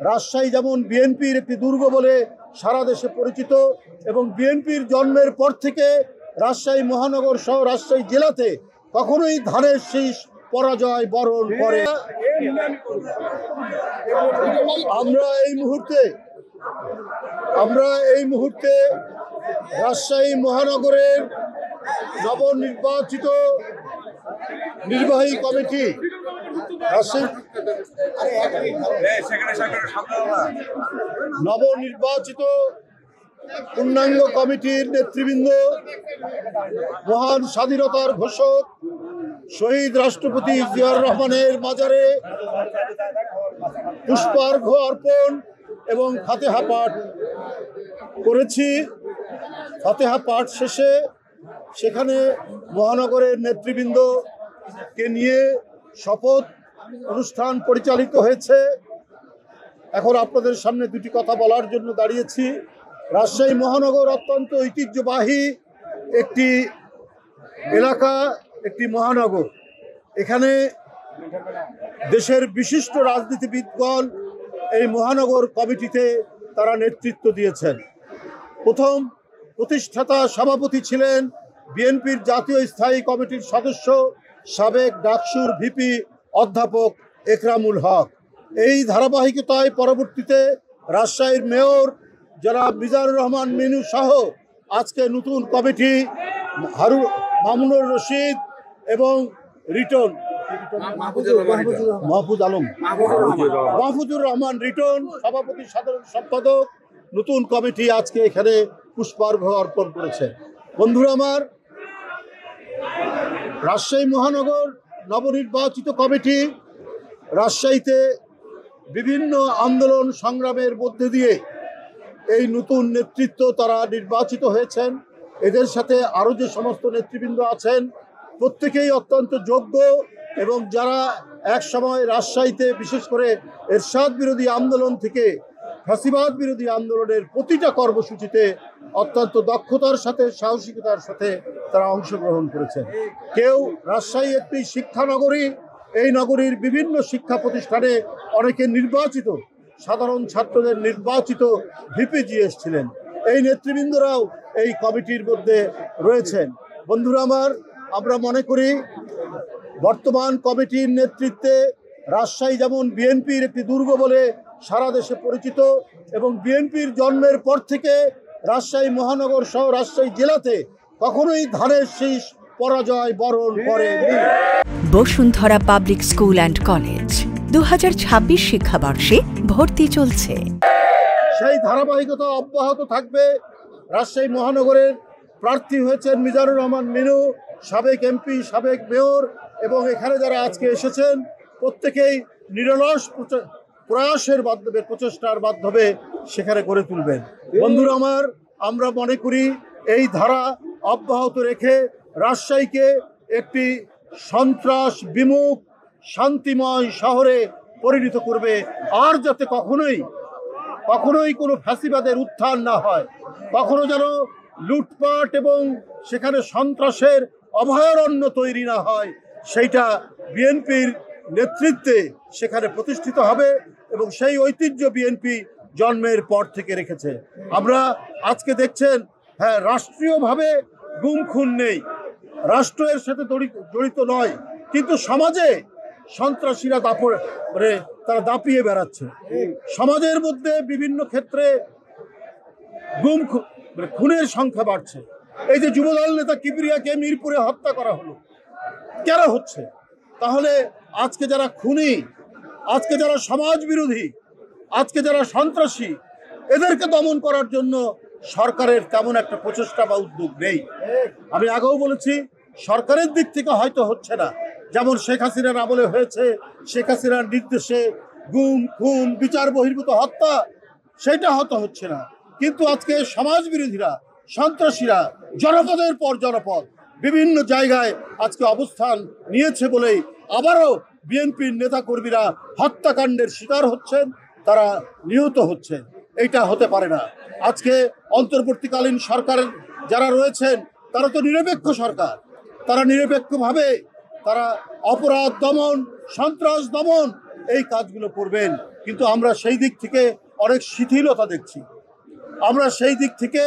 রাজশাহী যেমন বিএনপির একটি দুর্গ বলে সারা দেশে পরিচিত এবং বিএনপির জন্মের পর থেকে রাজশাহী মহানগর সহ রাজশাহী জেলাতে কখনোই ধানের শীষ পরাজয় বরণ করে। আমরা এই মুহূর্তে রাজশাহী মহানগরের নবনির্বাচিত নির্বাহী কমিটি নবনির্বাচিত পূর্ণাঙ্গ কমিটির নেতৃবৃন্দ, মহান স্বাধীনতার ঘোষক শহীদ রাষ্ট্রপতি জিয়াউর রহমানের মাজারে পুষ্পার্ঘ অর্পণ এবং ফাতেহা পাঠ করেছি। ফাতেহা পাঠ শেষে সেখানে মহানগরের নেতৃবৃন্দকে নিয়ে শপথ অনুষ্ঠান পরিচালিত হয়েছে। এখন আপনাদের সামনে দুটি কথা বলার জন্য দাঁড়িয়েছি। রাজশাহী মহানগর অত্যন্ত ঐতিহ্যবাহী একটি এলাকা, একটি মহানগর। এখানে দেশের বিশিষ্ট রাজনীতিবিদগণ এই মহানগর কমিটিতে তারা নেতৃত্ব দিয়েছেন। প্রথম প্রতিষ্ঠাতা সভাপতি ছিলেন বিএনপির জাতীয় স্থায়ী কমিটির সদস্য সাবেক ডাকসুর ভিপি অধ্যাপক একরামুল হক। এই ধারাবাহিকতায় পরবর্তীতে রাজশাহীর মেয়র জনাব মিজানুর রহমান মিনু সহ আজকে নতুন কমিটি মামুনুর রশিদ এবং রিটন মাহফুজুর রহমান রিটন সভাপতি সাধারণ সম্পাদক নতুন কমিটি আজকে এখানে পুষ্পার্ঘ অর্পণ করেছে। বন্ধুরা আমার, রাজশাহী মহানগর নবনির্বাচিত কমিটি রাজশাহীতে বিভিন্ন আন্দোলন সংগ্রামের মধ্যে দিয়ে এই নতুন নেতৃত্ব তারা নির্বাচিত হয়েছেন। এদের সাথে আরও যে সমস্ত নেতৃবৃন্দ আছেন প্রত্যেকেই অত্যন্ত যোগ্য এবং যারা এক সময় রাজশাহীতে বিশেষ করে এরশাদ বিরোধী আন্দোলন থেকে ফ্যাসিবাদ বিরোধী আন্দোলনের প্রতিটা কর্মসূচিতে অত্যন্ত দক্ষতার সাথে সাহসিকতার সাথে তারা অংশগ্রহণ করেছেন। কেউ রাজশাহী একটি শিক্ষানগরী, এই নগরীর বিভিন্ন শিক্ষা প্রতিষ্ঠানে অনেকে নির্বাচিত সাধারণ ছাত্রদের নির্বাচিত ভিপিজিএস ছিলেন। এই নেতৃবৃন্দরাও এই কমিটির মধ্যে রয়েছেন। বন্ধুরা আমার, আমরা মনে করি বর্তমান কমিটির নেতৃত্বে রাজশাহী যেমন বিএনপির একটি দুর্গ বলে সারা দেশে পরিচিত এবং বিএনপির জন্মের পর থেকে রাজশাহী মহানগর সহ রাজশাহী জেলাতে কখনোই ধানের শীষ পরাজয় বরণ করেনি। Bashundhara public school and college 2026 শিক্ষাবর্ষে ভর্তি চলছে। সেই ধারাবাহিকতা অব্যাহত থাকবে। রাজশাহী মহানগরের প্রার্থী হয়েছেন মিজানুর রহমান মিনু, সাবেক এমপি, সাবেক মেয়র, এবং এখানে যারা আজকে এসেছেন প্রত্যেকেই নিরলস প্রয়াসের মাধ্যমে, প্রচেষ্টার মাধ্যমে সেখানে গড়ে তুলবেন। বন্ধুরা আমার, আমরা মনে করি এই ধারা অব্যাহত রেখে রাজশাহীকে একটি সন্ত্রাস বিমুখ শান্তিময় শহরে পরিণত করবে। আর যাতে কখনোই কোনো ফ্যাসিবাদের উত্থান না হয়, কখনো যেন লুটপাট এবং সেখানে সন্ত্রাসের অভয়ারণ্য তৈরি না হয়, সেইটা বিএনপির নেতৃত্বে সেখানে প্রতিষ্ঠিত হবে এবং সেই ঐতিহ্য বিএনপি জন্মের পর থেকে রেখেছে। আমরা আজকে দেখছেন, হ্যাঁ, রাষ্ট্রীয়ভাবে গুম খুন নেই, রাষ্ট্র এর সাথে জড়িত নয়, কিন্তু সমাজে সন্ত্রাসীরা তারা দাপিয়ে বেড়াচ্ছে। সমাজের মধ্যে বিভিন্ন ক্ষেত্রে গুম খুনের সংখ্যা বাড়ছে। এই যে যুবদল নেতা কিবরিয়াকে মিরপুরে হত্যা করা হলো, কেন হচ্ছে? তাহলে আজকে যারা খুনি, আজকে যারা সমাজ বিরোধী, আজকে যারা সন্ত্রাসী, এদেরকে দমন করার জন্য সরকারের তেমন একটা প্রচেষ্টা বা উদ্যোগ নেই। আমি আগেও বলেছি, সরকারের দিক থেকে হয়তো হচ্ছে না, যেমন শেখ হাসিনার আমলে হয়েছে, শেখ হাসিনার নির্দেশে গুম খুন বিচার বহির্ভূত হত্যা, সেটা হয়তো হচ্ছে না, কিন্তু আজকে সমাজ বিরোধীরা, সন্ত্রাসীরা জনপদের পর জনপদ বিভিন্ন জায়গায় আজকে অবস্থান নিয়েছে বলেই আবারও বিএনপির নেতাকর্মীরা হত্যাকাণ্ডের শিকার হচ্ছেন, তারা নিহত হচ্ছেন। এইটা হতে পারে না। আজকে অন্তর্বর্তীকালীন সরকারের যারা রয়েছেন তারা তো নিরপেক্ষ সরকার, তারা নিরপেক্ষভাবে তারা অপরাধ দমন, সন্ত্রাস দমন এই কাজগুলো করবেন। কিন্তু আমরা সেই দিক থেকে অনেক শিথিলতা দেখছি। আমরা সেই দিক থেকে